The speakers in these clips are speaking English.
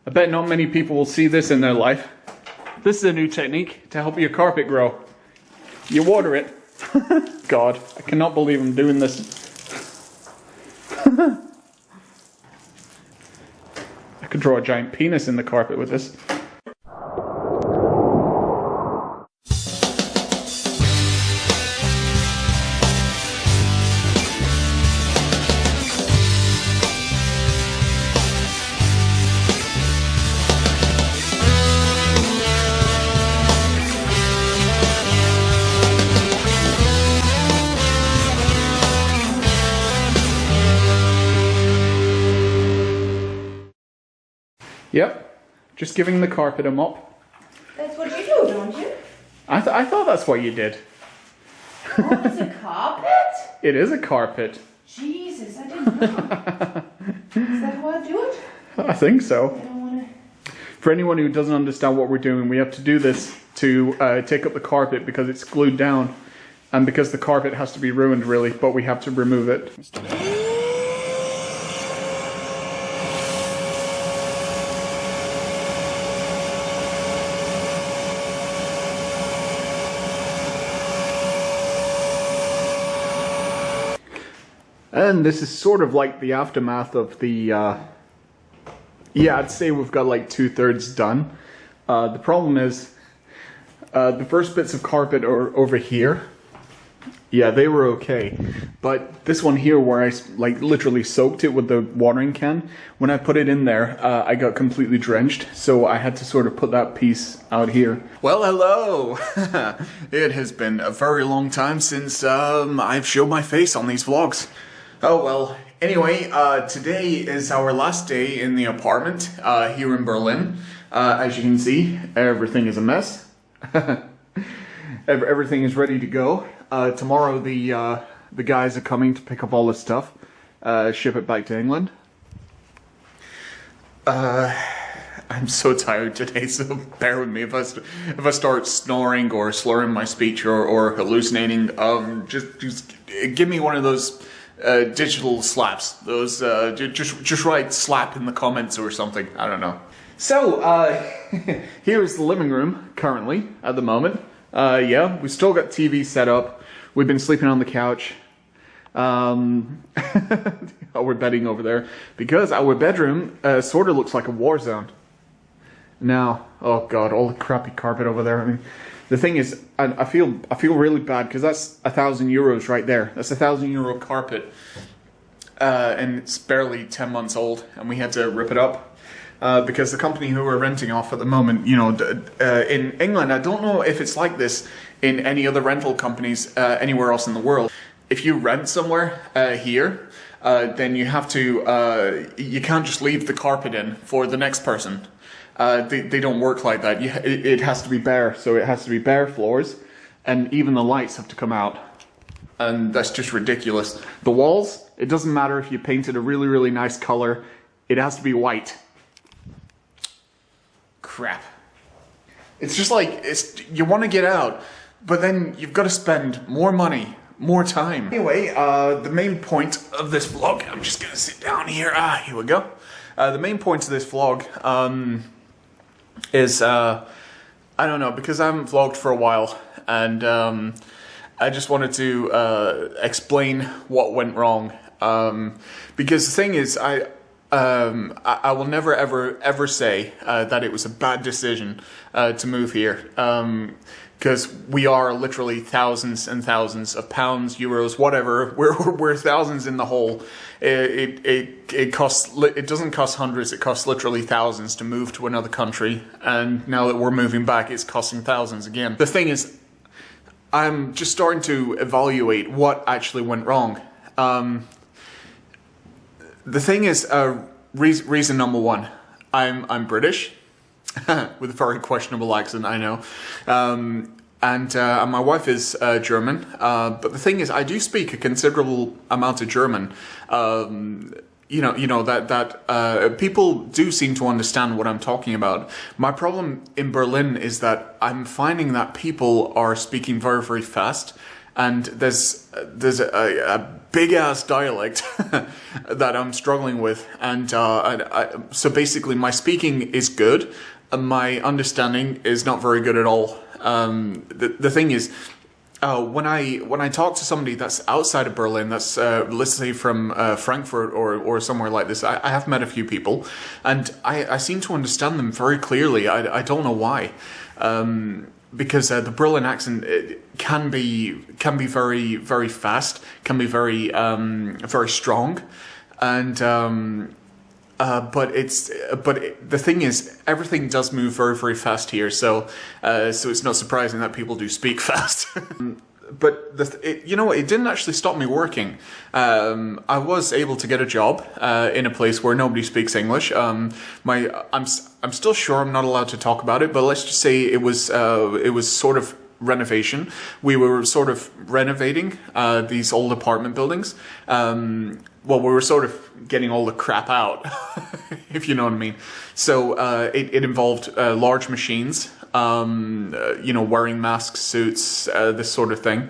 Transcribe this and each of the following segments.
I bet not many people will see this in their life. This is a new technique to help your carpet grow. You water it. God, I cannot believe I'm doing this. I could draw a giant penis in the carpet with this. Yep, just giving the carpet a mop. That's what you do, don't you? I thought that's what you did. Oh, it's a carpet? It is a carpet. Jesus, I didn't know. Is that how I do it? I think so. I don't wanna... For anyone who doesn't understand what we're doing, we have to do this to take up the carpet because it's glued down. And because the carpet has to be ruined, really, but we have to remove it. And this is sort of like the aftermath of the, yeah, I'd say we've got like 2/3 done. The problem is, the first bits of carpet are over here. Yeah, they were okay. But this one here where I like literally soaked it with the watering can, when I put it in there, I got completely drenched. So I had to sort of put that piece out here. Well, hello! It has been a very long time since I've showed my face on these vlogs. Oh well, anyway, today is our last day in the apartment here in Berlin. As you can see, everything is a mess. Everything is ready to go. Tomorrow the guys are coming to pick up all this stuff, ship it back to England. I'm so tired today, so bear with me if I start snoring or slurring my speech or hallucinating. Just give me one of those digital slaps. Those just write slap in the comments or something. I don't know. So here is the living room currently at the moment. Yeah, we still got TV set up. We've been sleeping on the couch. We're bedding over there because our bedroom sort of looks like a war zone. Now, oh god, all the crappy carpet over there. I mean, the thing is, I feel really bad because that's €1,000 right there. That's €1,000 carpet, and it's barely 10 months old, and we had to rip it up because the company who we're renting off at the moment, you know, in England, I don't know if it's like this in any other rental companies anywhere else in the world. If you rent somewhere here, then you have to, you can't just leave the carpet in for the next person. They don't work like that. It has to be bare, so it has to be bare floors, and even the lights have to come out. And that's just ridiculous. The walls, it doesn't matter if you painted a really, really nice color, it has to be white. Crap. It's just like, you want to get out, but then you've got to spend more money, more time. Anyway, the main point of this vlog, I'm just gonna sit down here. Here we go. The main point of this vlog, is, I don't know, because I haven't vlogged for a while, and I just wanted to explain what went wrong, because the thing is, I will never ever say that it was a bad decision to move here, because we are literally thousands and thousands of pounds, euros, whatever. We're thousands in the hole. It doesn't cost hundreds. It costs literally thousands to move to another country. And now that we're moving back, it's costing thousands again. The thing is, I'm just starting to evaluate what actually went wrong. The thing is, reason number one, I'm British. With a very questionable accent, I know. And my wife is German. But the thing is, I do speak a considerable amount of German. You know that people do seem to understand what I'm talking about. My problem in Berlin is that I'm finding that people are speaking very, very fast, and there's a big ass dialect that I'm struggling with, and so basically my speaking is good, my understanding is not very good at all. The thing is, when I talk to somebody that's outside of Berlin, that's let's say from Frankfurt or somewhere like this, I have met a few people, and I seem to understand them very clearly. I don't know why. Because the Berlin accent can be very, very fast, can be very very strong, and but the thing is, everything does move very, very fast here, so it's not surprising that people do speak fast. But it didn't actually stop me working. I was able to get a job in a place where nobody speaks English. I'm still sure I'm not allowed to talk about it, but let's just say it was sort of renovation. We were sort of renovating these old apartment buildings. Well, we were sort of getting all the crap out, if you know what I mean. So it involved large machines, wearing masks, suits, this sort of thing.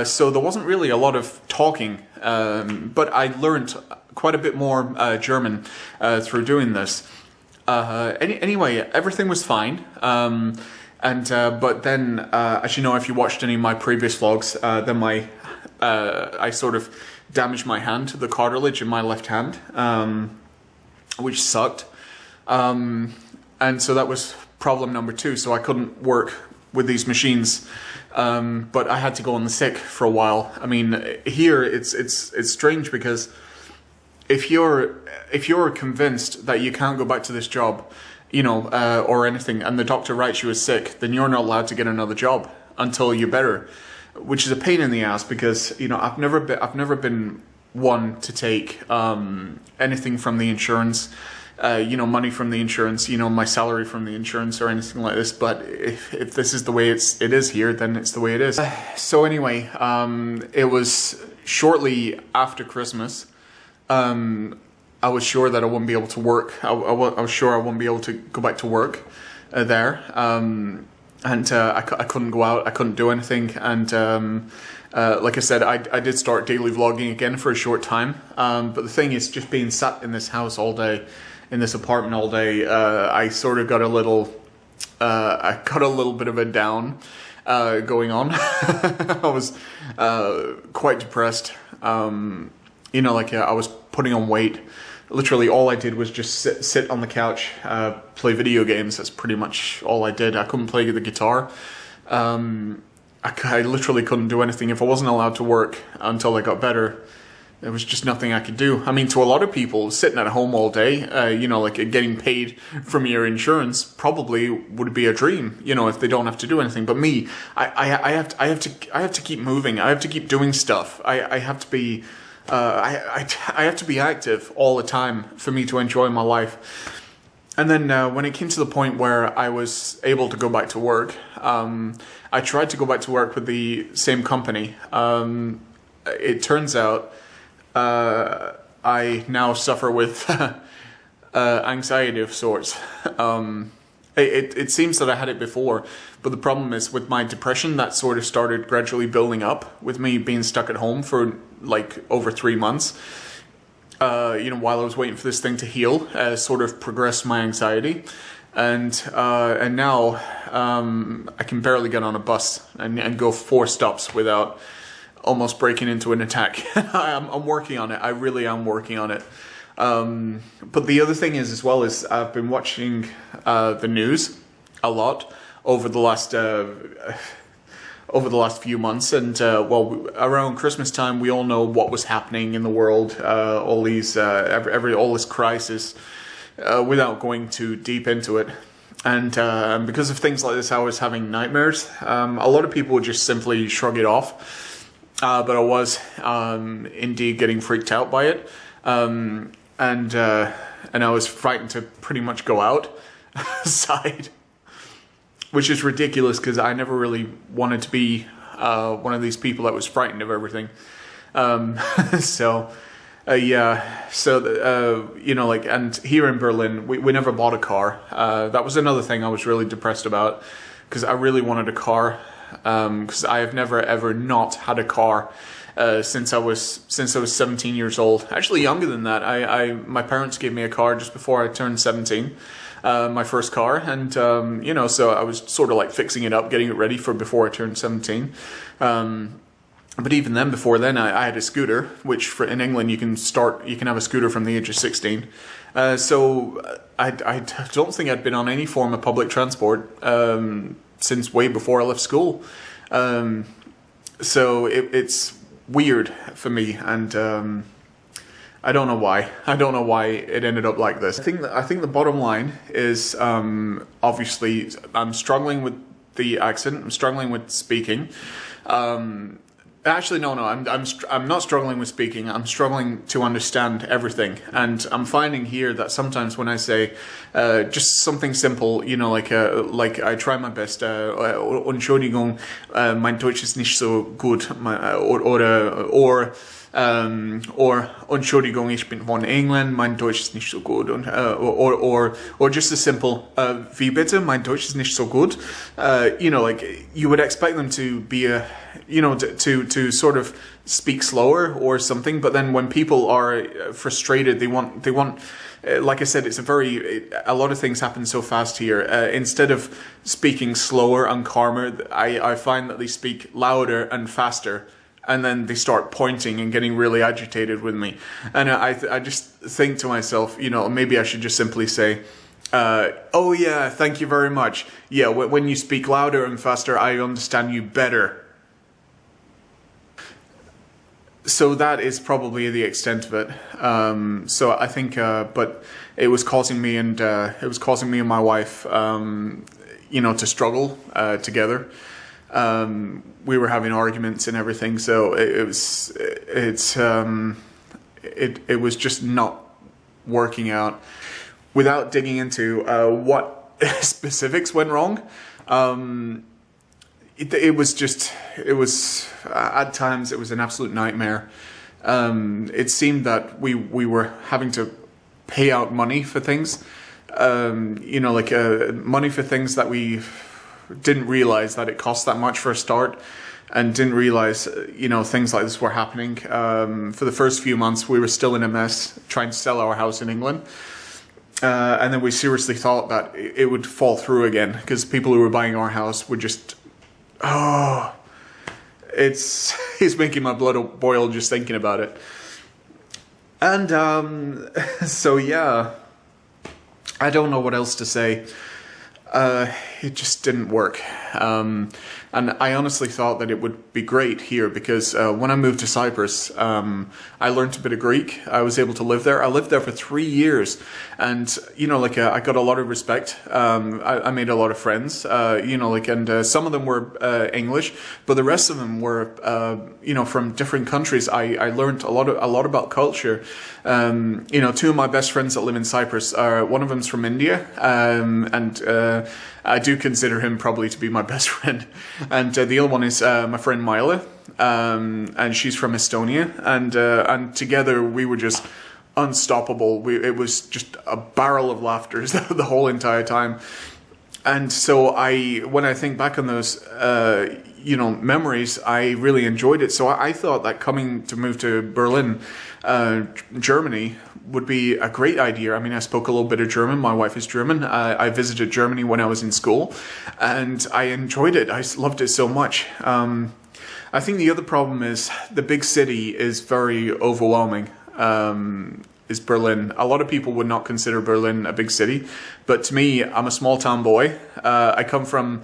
So there wasn't really a lot of talking, but I learned quite a bit more German through doing this. Anyway, everything was fine. But then, as you know, if you watched any of my previous vlogs, then I sort of damaged my hand, the cartilage in my left hand, which sucked. And so that was problem number 2. So I couldn't work with these machines, but I had to go on the sick for a while. I mean, here it's strange because if you're convinced that you can't go back to this job, or anything, and the doctor writes you as sick, then you're not allowed to get another job until you're better, which is a pain in the ass because I've never been one to take anything from the insurance, money from the insurance, my salary from the insurance or anything like this. But if this is the way it is here, then it's the way it is. So anyway, it was shortly after Christmas. I was sure that I wouldn't be able to work. I was sure I wouldn't be able to go back to work there. I couldn't go out. I couldn't do anything. And like I said, I did start daily vlogging again for a short time. But the thing is, just being sat in this house all day, in this apartment all day, I sort of got a little bit of a down going on. I was quite depressed. I was putting on weight. Literally all I did was just sit on the couch, play video games. That's pretty much all I did. I couldn't play the guitar. I literally couldn't do anything. If I wasn't allowed to work until I got better, there was just nothing I could do. I mean, to a lot of people, sitting at home all day, getting paid from your insurance probably would be a dream, if they don't have to do anything. But me, I have to keep moving. I have to keep doing stuff. I have to be... I have to be active all the time for me to enjoy my life. And then when it came to the point where I was able to go back to work, I tried to go back to work with the same company. It turns out I now suffer with anxiety of sorts. It seems that I had it before, but the problem is with my depression that sort of started gradually building up with me being stuck at home for like over 3 months. While I was waiting for this thing to heal, sort of progressed my anxiety, and now I can barely get on a bus and go 4 stops without almost breaking into an attack. I'm working on it. I really am working on it. But the other thing is, as well, is I've been watching the news a lot over the last few months, and around Christmas time, we all know what was happening in the world, all this crisis, without going too deep into it. And because of things like this, I was having nightmares. A lot of people would just simply shrug it off, but I was indeed getting freaked out by it. And I was frightened to pretty much go outside, which is ridiculous because I never really wanted to be one of these people that was frightened of everything. And here in Berlin, we never bought a car. That was another thing I was really depressed about because I really wanted a car. Because I have never ever not had a car since I was 17 years old. Actually, younger than that. My parents gave me a car just before I turned 17. My first car, and you know, so I was sort of like fixing it up, getting it ready for before I turned 17. But even then, before then, I had a scooter, which in England you can have a scooter from the age of 16. So I don't think I'd been on any form of public transport since way before I left school. So it's weird for me, and I don't know why. I don't know why it ended up like this. I think the bottom line is obviously I'm struggling with the accent. I'm struggling with speaking. Actually, no. I'm not struggling with speaking. I'm struggling to understand everything, and I'm finding here that sometimes when I say just something simple, you know, like I try my best. Entschuldigung, mein Deutsch ist nicht so gut, or Entschuldigung, ich bin von England, mein Deutsch ist nicht so gut, or just a simple wie bitte, mein Deutsch ist nicht so gut. You know, like you would expect them to be to sort of speak slower or something, but then when people are frustrated, they want like I said, a lot of things happen so fast here. Instead of speaking slower and calmer, I find that they speak louder and faster. And then they start pointing and getting really agitated with me. And I just think to myself, you know, maybe I should just simply say, oh yeah, thank you very much. Yeah, when you speak louder and faster, I understand you better. So that is probably the extent of it. So I think, but it was causing me and my wife, you know, to struggle together. We were having arguments and everything, so it was just not working out. Without digging into what specifics went wrong, it was at times it was an absolute nightmare. It seemed that we were having to pay out money for things, you know, like money for things that we didn't realize that it cost that much for a start, and didn't realize, you know, things like this were happening. For the first few months, we were still in a mess trying to sell our house in England. And then we seriously thought that it would fall through again, because people who were buying our house would just, it's making my blood boil just thinking about it. And so yeah, I don't know what else to say. It just didn't work. And I honestly thought that it would be great here, because when I moved to Cyprus, I learned a bit of Greek. I was able to live there. I lived there for 3 years, and you know, like I got a lot of respect. I made a lot of friends. You know, like, and some of them were English, but the rest of them were you know, from different countries. I learned a lot about culture. You know, two of my best friends that live in Cyprus are, one of them's from India, and I do consider him probably to be my best friend. And the other one is my friend Mila, and she's from Estonia. And together we were just unstoppable. It was just a barrel of laughter the whole entire time. And so when I think back on those, you know, memories, I really enjoyed it. So I thought that coming to move to Berlin, Germany, would be a great idea. I mean, I spoke a little bit of German. My wife is German. I visited Germany when I was in school, and I enjoyed it. I loved it so much. I think the other problem is the big city is very overwhelming. Is Berlin. A lot of people would not consider Berlin a big city, but to me, I'm a small town boy. I come from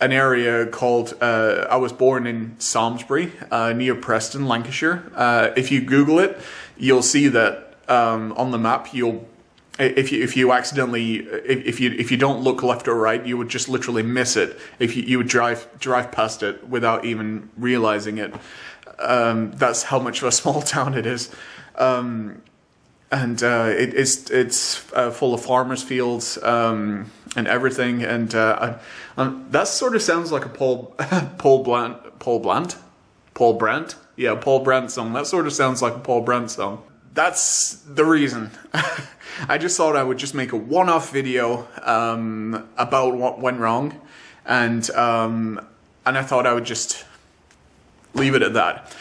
an area called, I was born in Samlesbury, near Preston, Lancashire. If you Google it, you'll see that on the map, if you accidentally, if you don't look left or right, you would just literally miss it. If you would drive past it without even realizing it. That's how much of a small town it is. And it's full of farmers' fields and everything, and that sort of sounds like a Paul Brandt song. That sort of sounds like a Paul Brandt song. That's the reason. I just thought I would just make a one-off video about what went wrong, and I thought I would just leave it at that.